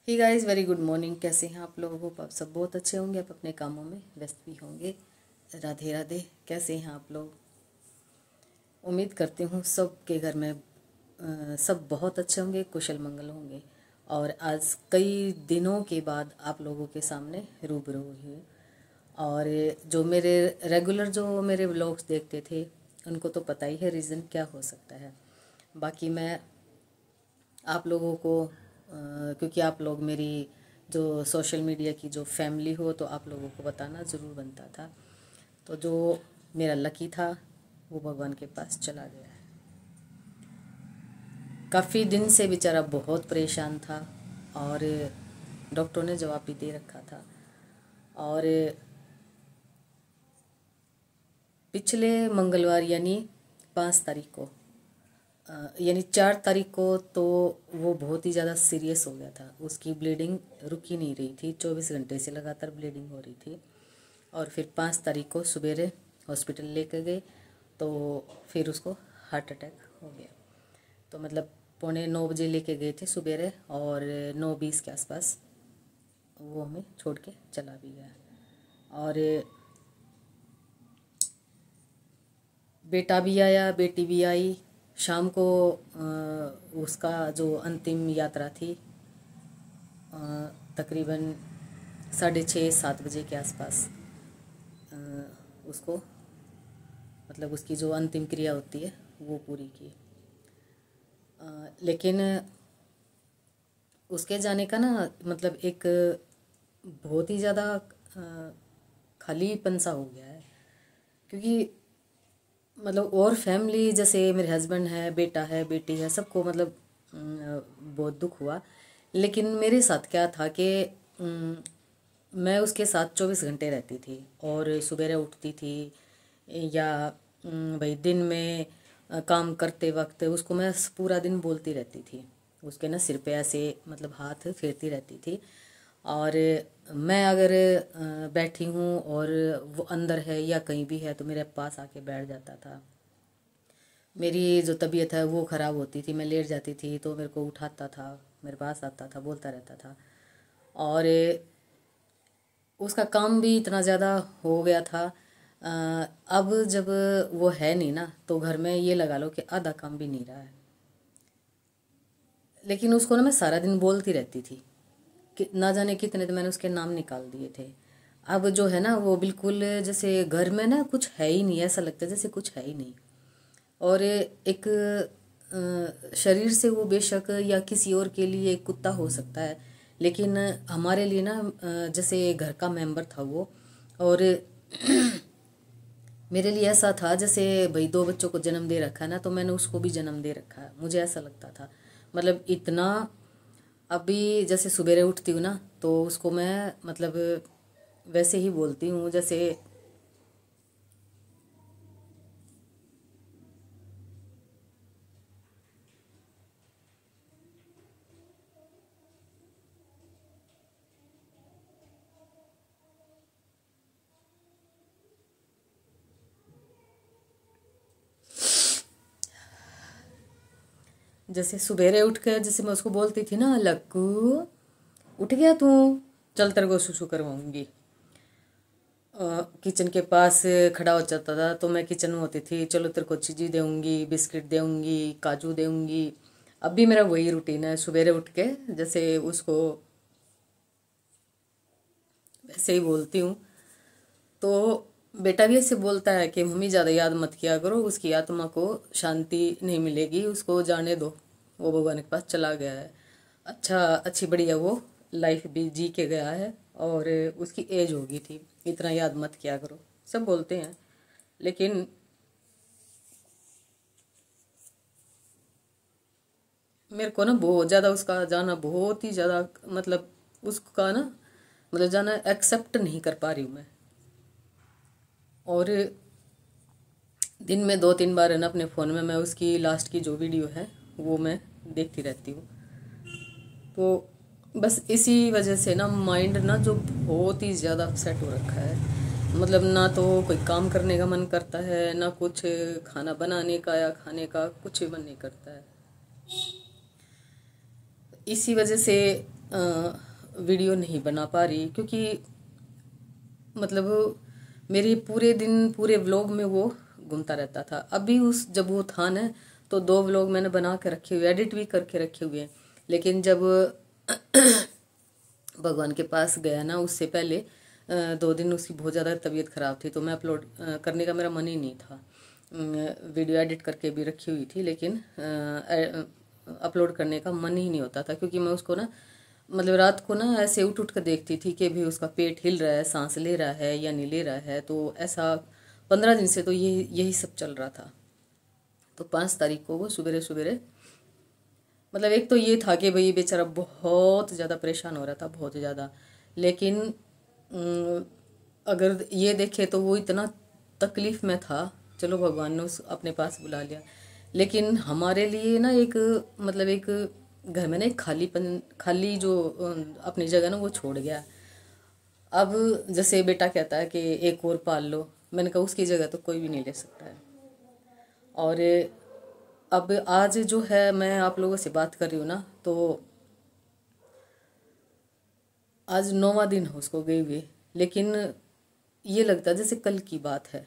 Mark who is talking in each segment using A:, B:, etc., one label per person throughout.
A: ही guys, very good morning. कैसे हैं आप लोग? होप आप सब बहुत अच्छे होंगे, आप अपने कामों में व्यस्त भी होंगे। राधे राधे। कैसे हैं आप लोग? उम्मीद करती हूँ सब के घर में सब बहुत अच्छे होंगे, कुशल मंगल होंगे। और आज कई दिनों के बाद आप लोगों के सामने रूबरू हुई हूँ। और जो मेरे रेगुलर जो मेरे व्लॉग्स देखते थे उनको तो पता ही है रीज़न क्या हो सकता है। बाकी मैं आप लोगों को क्योंकि आप लोग मेरी जो सोशल मीडिया की जो फैमिली हो, तो आप लोगों को बताना ज़रूर बनता था। तो जो मेरा लकी था वो भगवान के पास चला गया है। काफ़ी दिन से बेचारा बहुत परेशान था और डॉक्टरों ने जवाब भी दे रखा था। और पिछले मंगलवार यानी 5 तारीख को यानी 4 तारीख को तो वो बहुत ही ज़्यादा सीरियस हो गया था। उसकी ब्लीडिंग रुक ही नहीं रही थी, 24 घंटे से लगातार ब्लीडिंग हो रही थी। और फिर 5 तारीख को सवेरे हॉस्पिटल लेकर गए तो फिर उसको हार्ट अटैक हो गया। तो मतलब 9:45 लेके गए थे सवेरे, और 9:20 के आसपास वो हमें छोड़ के चला भी गया। और बेटा भी आया, बेटी भी आई। शाम को उसका जो अंतिम यात्रा थी तकरीबन 6:30-7 बजे के आसपास उसको मतलब उसकी जो अंतिम क्रिया होती है वो पूरी की। लेकिन उसके जाने का ना मतलब एक बहुत ही ज़्यादा खालीपन सा हो गया है। क्योंकि मतलब और फैमिली जैसे मेरे हस्बैंड है, बेटा है, बेटी है, सबको मतलब बहुत दुख हुआ। लेकिन मेरे साथ क्या था कि मैं उसके साथ 24 घंटे रहती थी और सवेरे उठती थी या भाई दिन में काम करते वक्त उसको मैं पूरा दिन बोलती रहती थी। उसके ना सिर पे ऐसे मतलब हाथ फेरती रहती थी। और मैं अगर बैठी हूँ और वो अंदर है या कहीं भी है तो मेरे पास आके बैठ जाता था। मेरी जो तबीयत है वो ख़राब होती थी, मैं लेट जाती थी तो मेरे को उठाता था, मेरे पास आता था, बोलता रहता था। और उसका काम भी इतना ज़्यादा हो गया था। अब जब वो है नहीं ना तो घर में ये लगा लो कि आधा काम भी नहीं रहा है। लेकिन उसको ना मैं सारा दिन बोलती रहती थी कि ना जाने कितने तो मैंने उसके नाम निकाल दिए थे। अब जो है ना वो बिल्कुल जैसे घर में ना कुछ है ही नहीं, ऐसा लगता है जैसे कुछ है ही नहीं। और एक शरीर से वो बेशक या किसी और के लिए एक कुत्ता हो सकता है, लेकिन हमारे लिए ना जैसे घर का मेंबर था वो। और मेरे लिए ऐसा था जैसे भाई 2 बच्चों को जन्म दे रखा है ना, तो मैंने उसको भी जन्म दे रखा है, मुझे ऐसा लगता था। मतलब इतना अभी जैसे सवेरे उठती हूँ ना तो उसको मैं मतलब वैसे ही बोलती हूँ जैसे जैसे सवेरे उठ कर जैसे मैं उसको बोलती थी ना, लक्कू उठ गया तू, चल तेरे को सुसु करवाऊंगी। किचन के पास खड़ा हो जाता था तो मैं किचन में होती थी, चलो तेरे को चीज़ी दूंगी, बिस्किट दूंगी, काजू दूंगी। अब भी मेरा वही रूटीन है, सवेरे उठ के जैसे उसको वैसे ही बोलती हूँ। तो बेटा भी ऐसे बोलता है कि मम्मी ज़्यादा याद मत किया करो, उसकी आत्मा को शांति नहीं मिलेगी, उसको जाने दो, वो भगवान के पास चला गया है। अच्छा अच्छी बढ़िया वो लाइफ भी जी के गया है और उसकी एज होगी थी, इतना याद मत किया करो, सब बोलते हैं। लेकिन मेरे को ना बहुत ज़्यादा उसका जाना बहुत ही ज़्यादा मतलब उसका ना मतलब जाना एक्सेप्ट नहीं कर पा रही हूँ मैं। और दिन में 2-3 बार है ना अपने फ़ोन में मैं उसकी लास्ट की जो वीडियो है वो मैं देखती रहती हूँ। तो बस इसी वजह से ना माइंड ना जो बहुत ही ज़्यादा अपसेट हो रखा है। मतलब ना तो कोई काम करने का मन करता है, ना कुछ खाना बनाने का या खाने का कुछ भी मन नहीं करता है। इसी वजह से वीडियो नहीं बना पा रही, क्योंकि मतलब मेरी पूरे दिन पूरे व्लॉग में वो घूमता रहता था। अभी उस जब वो था ना, तो 2 व्लॉग मैंने बना के रखे हुए, एडिट भी करके रखे हुए हैं। लेकिन जब भगवान के पास गया ना, उससे पहले 2 दिन उसकी बहुत ज़्यादा तबीयत ख़राब थी, तो मैं अपलोड करने का मेरा मन ही नहीं था। वीडियो एडिट करके भी रखी हुई थी, लेकिन अपलोड करने का मन ही नहीं होता था, क्योंकि मैं उसको ना मतलब रात को ना ऐसे उठ उठ कर देखती थी कि भी उसका पेट हिल रहा है, सांस ले रहा है या नहीं ले रहा है। तो ऐसा 15 दिन से तो यही सब चल रहा था। तो 5 तारीख को वो सुबेरे सुबेरे मतलब एक तो ये था कि भाई बेचारा बहुत ज़्यादा परेशान हो रहा था, बहुत ज़्यादा। लेकिन अगर ये देखे तो वो इतना तकलीफ़ में था, चलो भगवान ने उस अपने पास बुला लिया। लेकिन हमारे लिए ना एक मतलब एक घर में ना एक खाली जो अपनी जगह ना वो छोड़ गया। अब जैसे बेटा कहता है कि एक और पाल लो, मैंने कहा उसकी जगह तो कोई भी नहीं ले सकता है। और अब आज जो है मैं आप लोगों से बात कर रही हूँ ना, तो आज 9वां दिन है उसको गए हुए। लेकिन ये लगता है जैसे कल की बात है,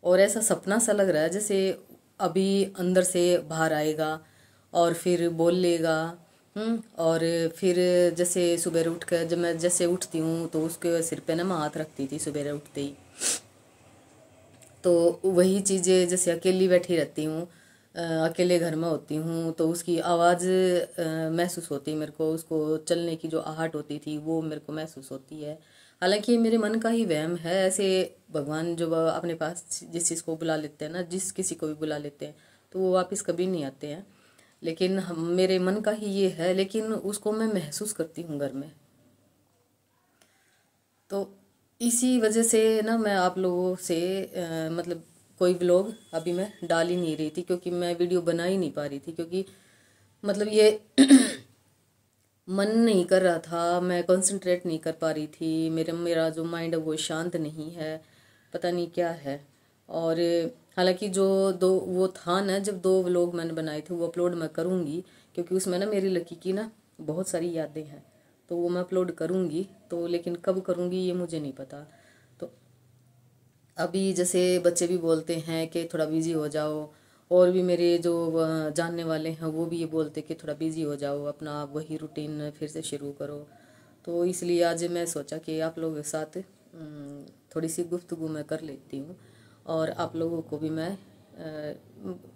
A: और ऐसा सपना सा लग रहा है जैसे अभी अंदर से बाहर आएगा और फिर बोल लेगा। और फिर जैसे सुबह उठ कर जब मैं जैसे उठती हूँ तो उसके सिर पे ना मैं हाथ रखती थी सुबह उठते ही। तो वही चीज़ें जैसे अकेली बैठी रहती हूँ, अकेले घर में होती हूँ, तो उसकी आवाज़ महसूस होती है मेरे को, उसको चलने की जो आहट होती थी वो मेरे को महसूस होती है। हालांकि ये मेरे मन का ही वहम है। ऐसे भगवान जो अपने पास जिस चीज़ को बुला लेते हैं ना, जिस किसी को भी बुला लेते हैं, तो वो वापस कभी नहीं आते हैं। लेकिन मेरे मन का ही ये है, लेकिन उसको मैं महसूस करती हूँ घर में। तो इसी वजह से ना मैं आप लोगों से मतलब कोई व्लॉग अभी मैं डाल ही नहीं रही थी, क्योंकि मैं वीडियो बना ही नहीं पा रही थी, क्योंकि मतलब ये मन नहीं कर रहा था, मैं कंसंट्रेट नहीं कर पा रही थी। मेरा जो माइंड है वो शांत नहीं है, पता नहीं क्या है। और हालांकि जो दो वो था ना, जब 2 व्लॉग मैंने बनाए थे वो अपलोड मैं करूँगी, क्योंकि उसमें ना मेरी लकी की ना बहुत सारी यादें हैं, तो वो मैं अपलोड करूँगी। तो लेकिन कब करूँगी ये मुझे नहीं पता। तो अभी जैसे बच्चे भी बोलते हैं कि थोड़ा बिजी हो जाओ, और भी मेरे जो जानने वाले हैं वो भी ये बोलते कि थोड़ा बिजी हो जाओ, अपना वही रूटीन फिर से शुरू करो। तो इसलिए आज मैं सोचा कि आप लोगों के साथ थोड़ी सी गुफ्तगू मैं कर लेती हूँ, और आप लोगों को भी मैं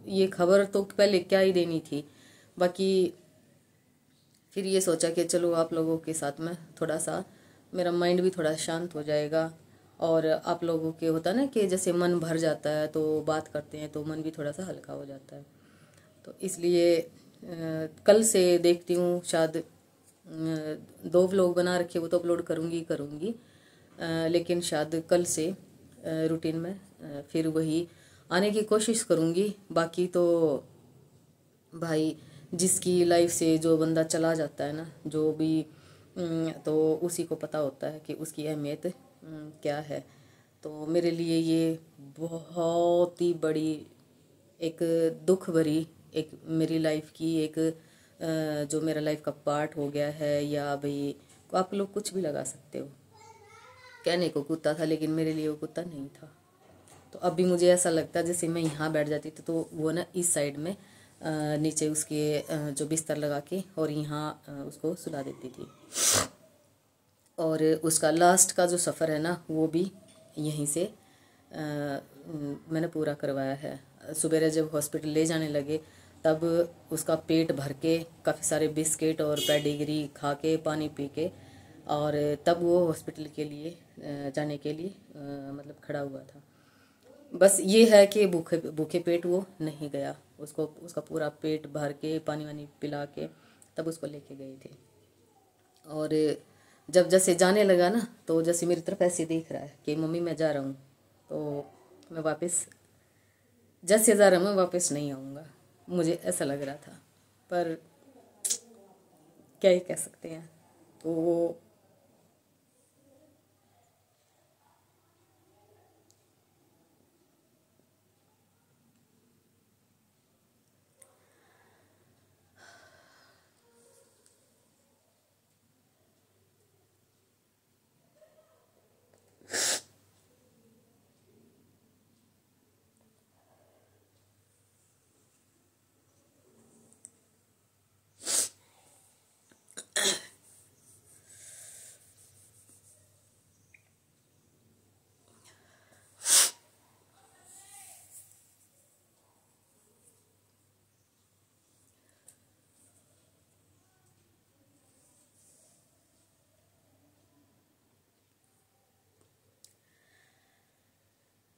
A: ये खबर तो पहले क्या ही देनी थी। बाकी फिर ये सोचा कि चलो आप लोगों के साथ में थोड़ा सा मेरा माइंड भी थोड़ा शांत हो जाएगा, और आप लोगों के होता है ना कि जैसे मन भर जाता है तो बात करते हैं तो मन भी थोड़ा सा हल्का हो जाता है। तो इसलिए कल से देखती हूँ, शायद 2 व्लॉग बना रखे वो तो अपलोड करूँगी करूँगी, लेकिन शायद कल से रूटीन में फिर वही आने की कोशिश करूँगी। बाकी तो भाई जिसकी लाइफ से जो बंदा चला जाता है ना, जो भी तो उसी को पता होता है कि उसकी अहमियत क्या है। तो मेरे लिए ये बहुत ही बड़ी एक दुख भरी एक मेरी लाइफ की एक जो मेरा लाइफ का पार्ट हो गया है, या भाई आप लोग कुछ भी लगा सकते हो। कहने को कुत्ता था, लेकिन मेरे लिए वो कुत्ता नहीं था। तो अभी मुझे ऐसा लगता है जैसे मैं यहाँ बैठ जाती थी तो वो ना इस साइड में नीचे उसके जो बिस्तर लगा के और यहाँ उसको सुला देती थी। और उसका लास्ट का जो सफ़र है ना वो भी यहीं से मैंने पूरा करवाया है। सुबह जब हॉस्पिटल ले जाने लगे तब उसका पेट भर के काफ़ी सारे बिस्किट और पेडिग्री खा के पानी पी के, और तब वो हॉस्पिटल के लिए जाने के लिए मतलब खड़ा हुआ था। बस ये है कि भूखे भूखे पेट वो नहीं गया, उसको उसका पूरा पेट भर के पानी वानी पिला के तब उसको लेके गए थे। और जब जैसे जाने लगा ना, तो जैसे मेरी तरफ ऐसे देख रहा है कि मम्मी मैं जा रहा हूँ, तो मैं वापस जैसे जा रहा हूँ मैं वापस नहीं आऊँगा, मुझे ऐसा लग रहा था। पर क्या ही कह सकते हैं। तो वो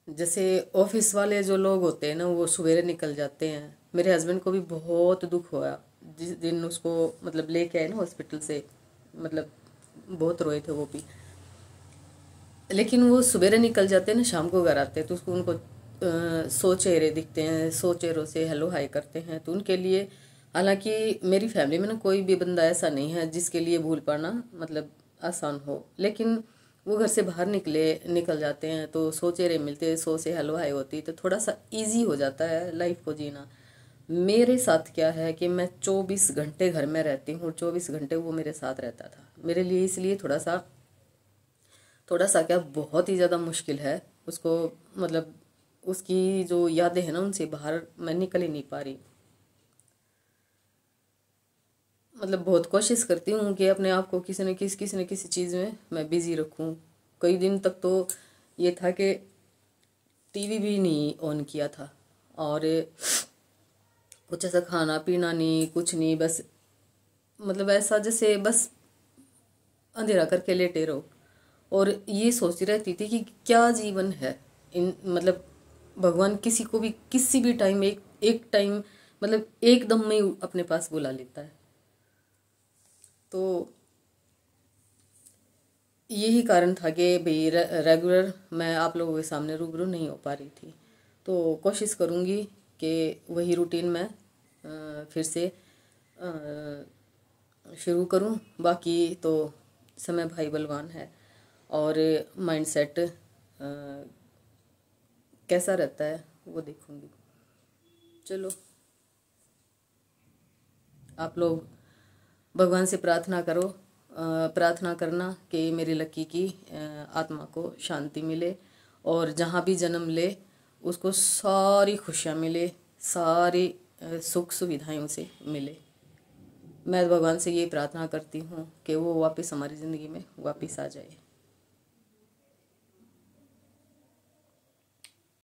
A: जैसे ऑफिस वाले जो लोग होते हैं ना, वो सवेरे निकल जाते हैं। मेरे हस्बैंड को भी बहुत दुख हुआ जिस दिन उसको मतलब लेके आए ना हॉस्पिटल से, मतलब बहुत रोए थे वो भी। लेकिन वो सवेरे निकल जाते हैं ना, शाम को घर आते हैं तो उसको उनको 100 चेहरे दिखते हैं, 100 चेहरों से हेलो हाय करते हैं। तो उनके लिए, हालांकि मेरी फैमिली में ना कोई भी बंदा ऐसा नहीं है जिसके लिए भूल पाना मतलब आसान हो, लेकिन वो घर से बाहर निकल जाते हैं तो 100 चेहरे मिलते हैं, 100 से हेलो हाय होती है, तो थोड़ा सा इजी हो जाता है लाइफ को जीना। मेरे साथ क्या है कि मैं 24 घंटे घर में रहती हूँ, 24 घंटे वो मेरे साथ रहता था। मेरे लिए इसलिए थोड़ा सा क्या, बहुत ही ज़्यादा मुश्किल है उसको, मतलब उसकी जो यादें हैं ना, उनसे बाहर मैं निकल ही नहीं पा रही। मतलब बहुत कोशिश करती हूँ कि अपने आप को किसी न किसी चीज़ में मैं बिज़ी रखूँ। कई दिन तक तो ये था कि टीवी भी नहीं ऑन किया था, और कुछ ऐसा खाना पीना नहीं, कुछ नहीं, बस मतलब ऐसा जैसे बस अंधेरा करके लेटे रहो। और ये सोचती रहती थी कि क्या जीवन है, इन मतलब भगवान किसी को भी किसी भी टाइम एक एक टाइम मतलब एकदम में ही अपने पास बुला लेता है। तो यही कारण था कि भाई रेगुलर मैं आप लोगों के सामने रूबरू नहीं हो पा रही थी। तो कोशिश करूँगी कि वही रूटीन मैं फिर से शुरू करूँ। बाकी तो समय भाई बलवान है, और माइंडसेट कैसा रहता है वो देखूँगी। चलो, आप लोग भगवान से प्रार्थना करो, प्रार्थना करना कि मेरी लक्की की आत्मा को शांति मिले, और जहाँ भी जन्म ले उसको सारी खुशियाँ मिले, सारी सुख सुविधाएं उसे मिले। मैं भगवान से ये प्रार्थना करती हूँ कि वो वापस हमारी ज़िंदगी में वापस आ जाए।